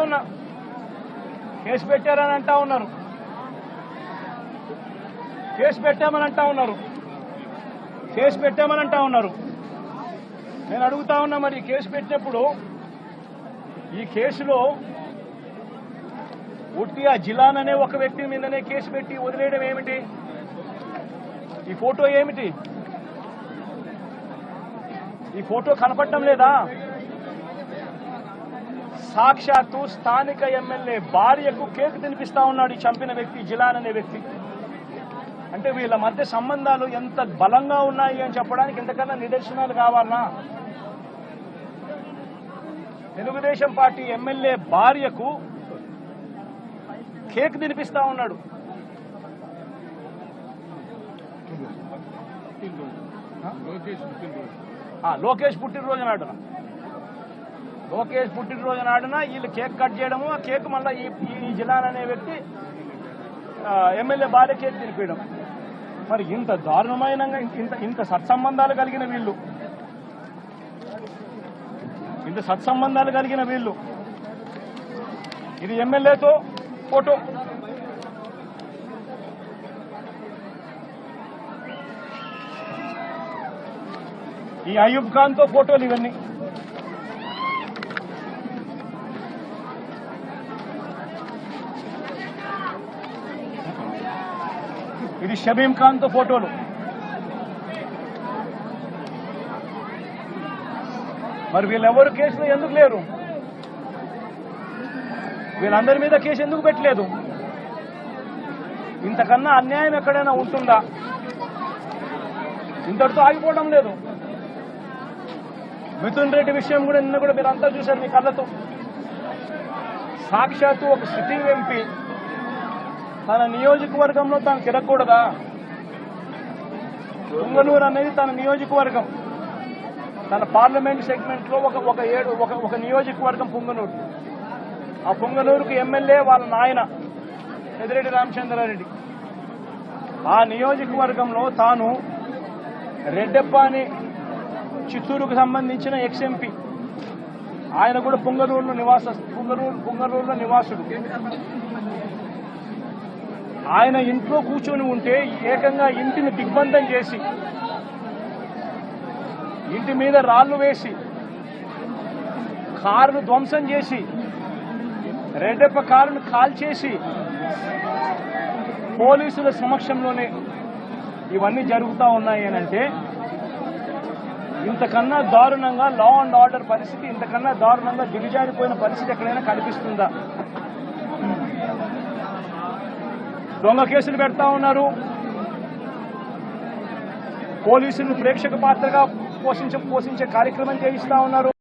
ఉన్నా, కేసు పెట్టారని అంటా ఉన్నారు, కేసు పెట్టామని అంటా ఉన్నారు, కేసు పెట్టామని అంటా ఉన్నారు. నేను అడుగుతా ఉన్నా, మరి కేసు పెట్టినప్పుడు ఈ కేసులో ఉట్టి ఆ జిలాన్ అనే ఒక వ్యక్తి మీదనే కేసు పెట్టి వదిలేయడం ఏమిటి? ఈ ఫోటో ఏమిటి? ఈ ఫోటో కనపడటం లేదా? సాక్షాత్తు స్థానిక ఎమ్మెల్యే భార్యకు కేక్ తినిపిస్తా ఉన్నాడు ఈ చంపిన వ్యక్తి, జిలాన్ అనే వ్యక్తి. అంటే వీళ్ళ మధ్య సంబంధాలు ఎంత బలంగా ఉన్నాయి అని చెప్పడానికి ఇంతకన్నా నిదర్శనాలు కావాలనా? తెలుగుదేశం పార్టీ ఎమ్మెల్యే భార్యకు కేక్ తినిపిస్తా ఉన్నాడు. లోకేష్ పుట్టినరోజు నాడున, లోకేష్ పుట్టినరోజు నాడున వీళ్ళు కేక్ కట్ చేయడము, ఆ కేక్ మళ్ళీ ఈ జిలాన్ అనే వ్యక్తి ఎమ్మెల్యే భార్య కేక్ తినిపించడం. మరి ఇంత దారుణమైన ఇంత సత్సంబంధాలు కలిగిన వీళ్ళు, ఇంత సత్సంబంధాలు కలిగిన వీళ్ళు, ఇది ఎమ్మెల్యేతో ఫోటో, ఈ అయూబ్ ఖాన్ తో ఫోటోలు ఇవన్నీ. ఇది షబీం ఖాన్ తో ఫోటోలు. మరి వీళ్ళెవరు కేసులో ఎందుకు లేరు? వీళ్ళందరి మీద కేసు ఎందుకు పెట్టలేదు? ఇంతకన్నా అన్యాయం ఎక్కడైనా ఉంటుందా? ఇంతటితో ఆగిపోవడం లేదు. మిథున్ రెడ్డి విషయం కూడా నిన్న కూడా మీరు అంతా చూశారు మీ కళ్ళతో. సాక్షాత్తు ఒక సిట్టింగ్ ఎంపీ తన నియోజకవర్గంలో తాను తిరగకూడదా? పుంగనూరు అనేది తన నియోజకవర్గం, తన పార్లమెంట్ సెగ్మెంట్ లో ఒక నియోజకవర్గం పుంగనూరు. ఆ పుంగనూరుకు ఎమ్మెల్యే వాళ్ళ నాయన పెద్దిరెడ్డి రామచంద్రారెడ్డి. ఆ నియోజకవర్గంలో తాను రెడ్డెప్పని చిత్తూరుకు సంబంధించిన ఎక్స్ఎంపీ, ఆయన కూడా పుంగనూరులో నివాసుడు. ఆయన ఇంట్లో కూర్చొని ఉంటే ఏకంగా ఇంటిని దిగ్బంధం చేసి, ఇంటి మీద రాళ్లు వేసి, కారును ధ్వంసం చేసి, రెడ్డెప్ప కారును కాల్చేసి, పోలీసుల సమక్షంలోనే ఇవన్నీ జరుగుతూ ఉన్నాయి అనంటే ఇంతకన్నా దారుణంగా లా అండ్ ఆర్డర్ పరిస్థితి, ఇంతకన్నా దారుణంగా దిగజారిపోయిన పరిస్థితి ఎక్కడైనా కనిపిస్తుందా? దొంగ కేసులు పెడతా ఉన్నారు, పోలీసులు ప్రేక్షక పాత్రగా పోషించే కార్యక్రమం చేయిస్తా ఉన్నారు.